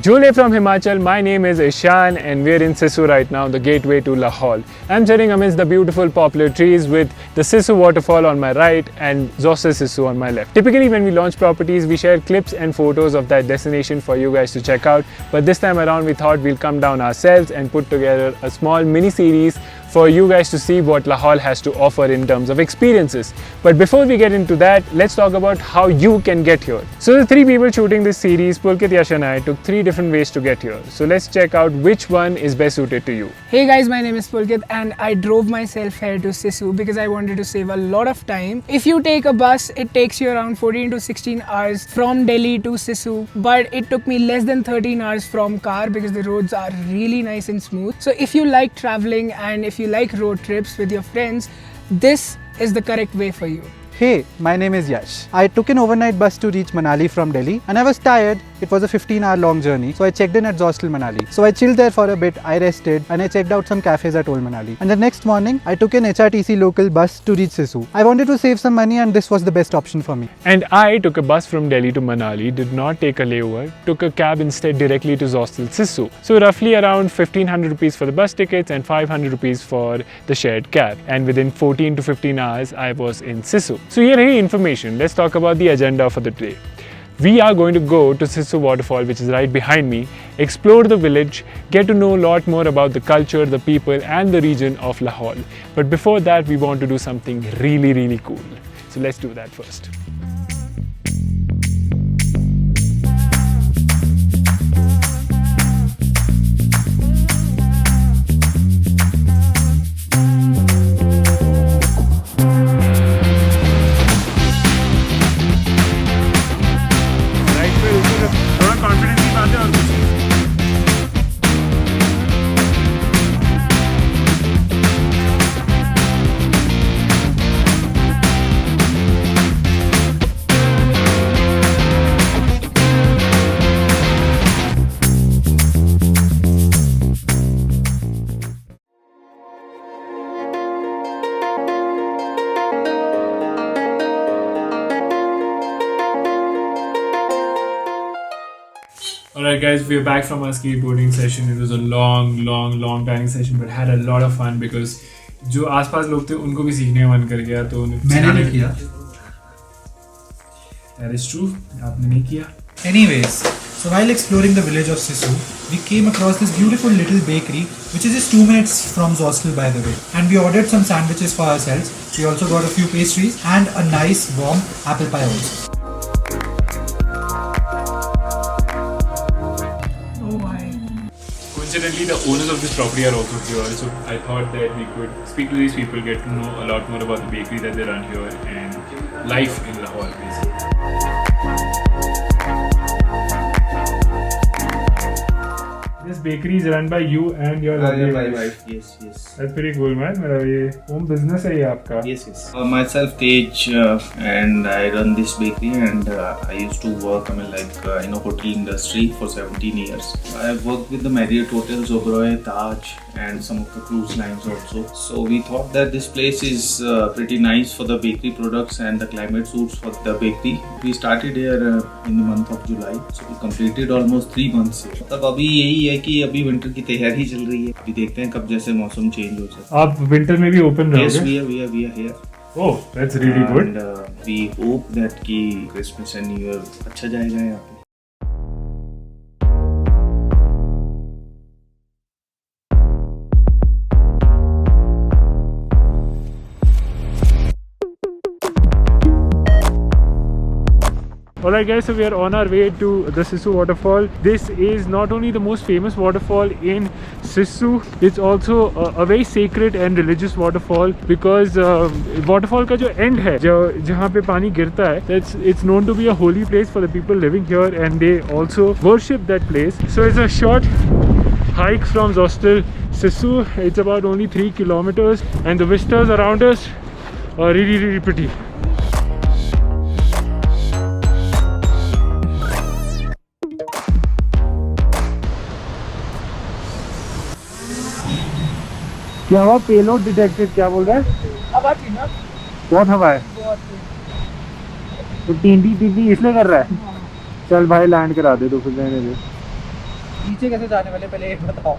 Jule from Himachal, my name is Ishan and we're in Sissu right now, the gateway to Lahaul. I'm sitting amidst the beautiful poplar trees with the Sissu Waterfall on my right and Zostel Sissu on my left. Typically when we launch properties, we share clips and photos of that destination for you guys to check out. But this time around we thought we'll come down ourselves and put together a small mini series for you guys to see what Lahaul has to offer in terms of experiences. But before we get into that, let's talk about how you can get here. So the three people shooting this series, Pulkit, Yash and I, took three different ways to get here. So let's check out which one is best suited to you. Hey guys, my name is Pulkit and I drove myself here to Sissu because I wanted to save a lot of time. If you take a bus, it takes you around 14 to 16 hours from Delhi to Sissu, but it took me less than 13 hours from car because the roads are really nice and smooth. So if you like traveling and if you like road trips with your friends, this is the correct way for you. Hey, my name is Yash. I took an overnight bus to reach Manali from Delhi and I was tired. It was a 15-hour long journey, so I checked in at Zostel Manali. So I chilled there for a bit, I rested and I checked out some cafes at Old Manali. And the next morning, I took an HRTC local bus to reach Sissu. I wanted to save some money and this was the best option for me. And I took a bus from Delhi to Manali, did not take a layover, took a cab instead directly to Zostel Sissu. So roughly around 1500 rupees for the bus tickets and 500 rupees for the shared cab. And within 14 to 15 hours, I was in Sissu. So here is information. Let's talk about the agenda for the day. We are going to go to Sissu Waterfall, which is right behind me, explore the village, get to know a lot more about the culture, the people and the region of Lahaul. But before that, we want to do something really cool. So let's do that first. Alright guys, we are back from our skateboarding session. It was a long planning session but had a lot of fun because जो आसपास लोग थे उनको भी सीखने का मन कर गया तो मैंने नहीं किया. That is true. आपने नहीं किया. Anyways, so while exploring the village of Sissu, we came across this beautiful little bakery which is just 2 minutes from Zostel by the way. And we ordered some sandwiches for ourselves. We also got a few pastries and a nice warm apple pie also. Coincidentally, the owners of this property are also here, so I thought that we could speak to these people, get to know a lot more about the bakery that they run here and life in Lahaul basically. This bakery is run by you and your my wife. Yes. That's pretty cool, man. मेरा ये home business है ये आपका. Yes. Myself Tej and I run this bakery and I used to work in a hotel industry for 17 years. I have worked with the Marriott Hotels, Oberoi, Taj and some of the cruise lines also. So we thought that this place is pretty nice for the bakery products and the climate suits for the bakery. We started here in the month of July. So we completed almost 3 months here. मतलब अभी यही है कि अभी winter की तैयारी चल रही है. अभी देखते हैं कब जैसे मौसम चेंज हो जाए. आप विंटर में भी ओपन रहोगे? Yes, we are here. Oh, that's really good. And we hope that कि Christmas and New Year अच्छा जाएगा यहाँ पे. Alright guys, so we are on our way to the Sissu Waterfall. This is not only the most famous waterfall in Sissu, it's also a very sacred and religious waterfall because waterfall का जो end है, जहाँ पे पानी गिरता है, it's known to be a holy place for the people living here and they also worship that place. So it's a short hike from Zostel Sissu. It's about only 3 kilometers and the vistas around us are really pretty. क्या हुआ? Payload detected. क्या बोल रहा है? हवा थी ना, बहुत हवा है. तो टींडी इसलिए कर रहा है. चल भाई लैंड करा दे तो फिर रहने दे. नीचे कैसे जाने वाले पहले एक बताओ।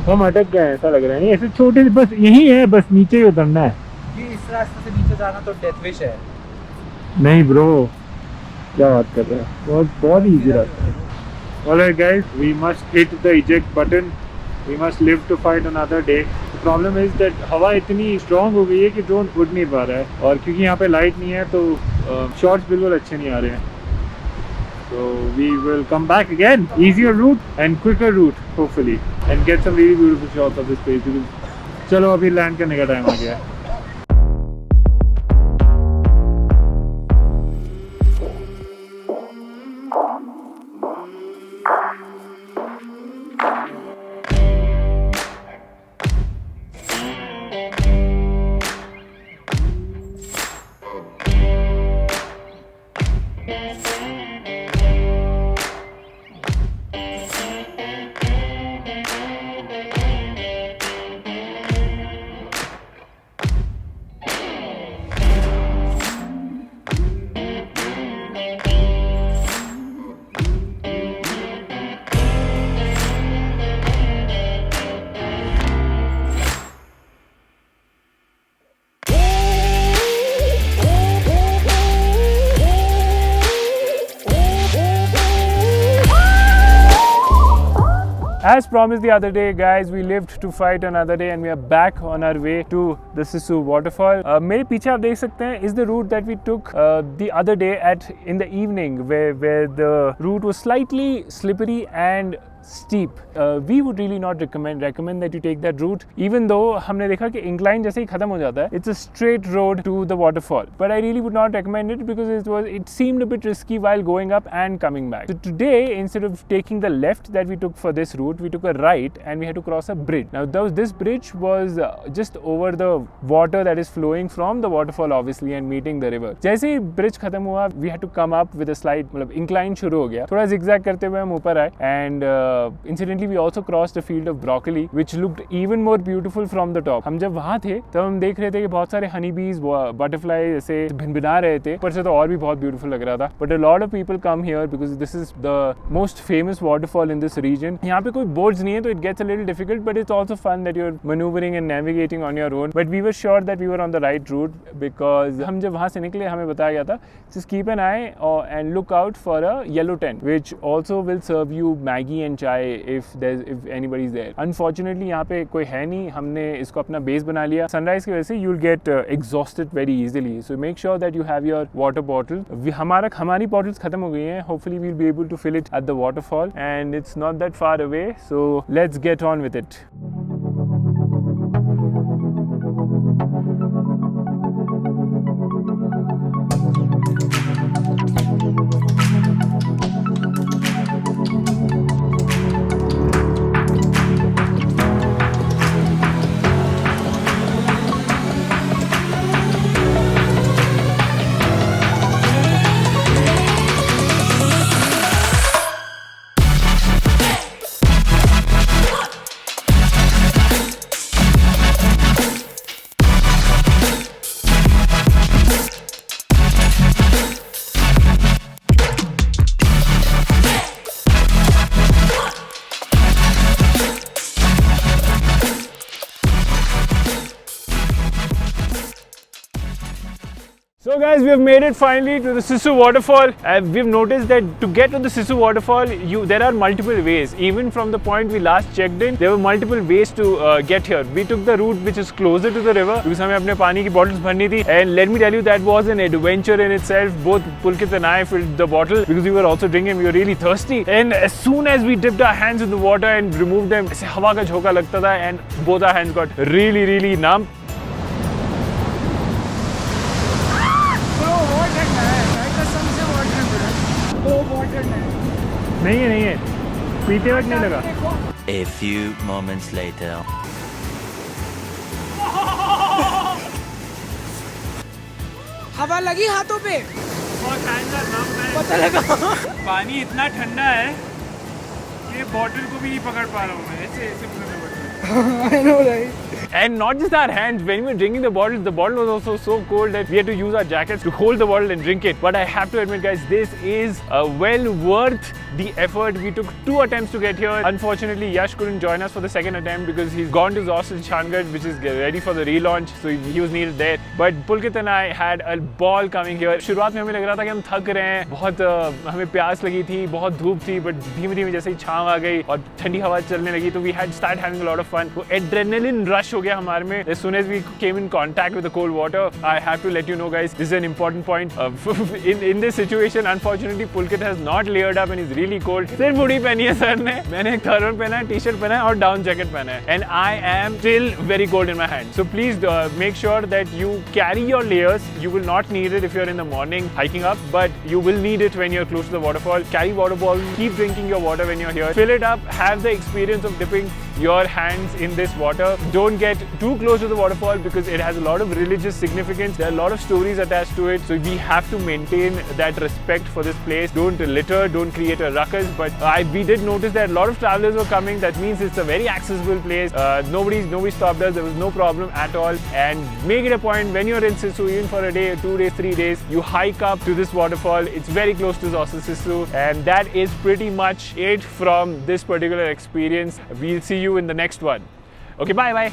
हम अटक गए ऐसा लग रहा है। नहीं ऐसे छोटे बस यही है, बस नीचे ही उतरना है। ये इस रास्ते से नीचे जाना तो डेथ विश है। नहीं ब्रो, क्या बात कर रहे हैं, बहुत इजी रास्ता है। Alright guys, we must hit the eject button. We must live to fight another day. The problem is that हवा इतनी strong हो गई है कि ड्रोन उड़ नहीं पा रहा है, और क्योंकि यहाँ पे लाइट नहीं है तो शॉट्स बिल्कुल अच्छे नहीं आ रहे हैं। So we will come back again, easier route and quicker route hopefully, and get some really beautiful shots of this place. चलो अभी लैंड करने का टाइम आ गया है। As promised the other day, guys, we lived to fight another day and we are back on our way to the Sissu Waterfall. मेरे पीछे आप देख सकते हैं is the route that we took the other day in the evening, where the route was slightly slippery and steep. We would really not recommend that you take that route, even though हमने देखा कि incline जैसे ही खत्म हो जाता है, it's a straight road to the waterfall. But I really would not recommend it because it seemed a bit risky while going up and coming back. So today, instead of taking the left that we took for this route, we took a right and we had to cross a bridge. Now this bridge was just over the water that is flowing from the waterfall obviously and meeting the river. जैसे ही bridge खत्म हुआ, we had to come up with a slight मतलब incline शुरू हो गया, थोड़ा zigzag करते हुए हम ऊपर आए, and incidentally we also crossed a field of broccoli which looked even more beautiful from the top. हम जब वहाँ थे तब हम देख रहे थे कि बहुत सारे honeybees, butterflies ऐसे भिनभिना रहे थे, ऊपर से तो और भी बहुत beautiful लग रहा था. But a lot of people come here because this is the most famous waterfall in this region. यहाँ पे कोई boards नहीं है तो it gets a little difficult, but it's also fun that you're maneuvering and navigating on your own. But we were sure that we were on the right route because हम जब वहाँ से निकले हमें बताया गया था just keep an eye and look out for a yellow tent which also will serve you Maggie and chai if anybody is there. Unfortunately यहाँ पे कोई है नहीं, हमने इसको अपना बेस बना लिया. सनराइज की वजह से you'll get exhausted very easily, so make sure that you have your water bottle. हमारी bottles खत्म हो गई हैं. Hopefully we'll be able to fill it at the waterfall and it's not that far away, so let's get on with it. So guys, we have made it finally to the Sissu Waterfall. We've noticed that to get to the Sissu Waterfall, there are multiple ways. Even from the point we last checked in, there were multiple ways to get here. We took the route which is closer to the river because हमें अपने पानी की bottles भरनी थी. And let me tell you, that was an adventure in itself. Both Pulkit and I filled the bottle because we were also drinking. We were really thirsty. And as soon as we dipped our hands in the water and removed them, ऐसे हवा का झोंका लगता था and both our hands got really, really numb. नहीं है पीते वक्त नहीं लगा. A few moments later. हवा लगी हाथों पे, पता लगा. पानी इतना ठंडा है कि बॉटल को भी नहीं पकड़ पा रहा हूँ मैं. ऐसे पकड़ना पड़ता है. I know, right? And not just our hands, when we were drinking the bottle was also so cold that we had to use our jackets to hold the bottle and drink it. But I have to admit, guys, this is well worth the effort. We took 2 attempts to get here. Unfortunately, Yash couldn't join us for the second attempt because he's gone to Zostel Sissu, which is ready for the relaunch, so he was needed there. But Pulkit and I had a ball coming here. शुरुआत में हमें लग रहा था कि हम थक रहे हैं, बहुत हमें प्यास लगी थी, बहुत धूप थी, but धीमे-धीमे जैसे ही छाँव आ गई और ठंडी हवा चलने लगी, तो we had started having a lot of fun. वो adrenaline rush हो गया हमारे में. As soon as we came in contact with the cold water, I have to let you know, guys, this is an important point. In this situation, unfortunately, Pulkit has not layered up and is really cold. सिर्फ hoodie पहनी है sir ने, मैंने एक thermal पहना है, T-shirt पहना है और डाउन जैकेट पहना है. And I am still very cold in my hand. So please make sure that you carry your layers. You will not need it if you're in the morning hiking up, but you will need it when you're close to the waterfall. Carry water bottles. Keep drinking your water when you're here. Fill it up. Have the experience of dipping your hands in this water. Don't get too close to the waterfall because it has a lot of religious significance. There are a lot of stories attached to it. So we have to maintain that respect for this place. Don't litter. Don't create a ruckus. But we did notice that a lot of travelers were coming. That means it's a very accessible place. Nobody stopped us. There was no problem at all. And make it a point when you're in Sissu, even for a day, 2 days, 3 days, you hike up to this waterfall. It's very close to Zostel Sissu. And that is pretty much it from this particular experience. We'll see you in the next one. Okay, bye.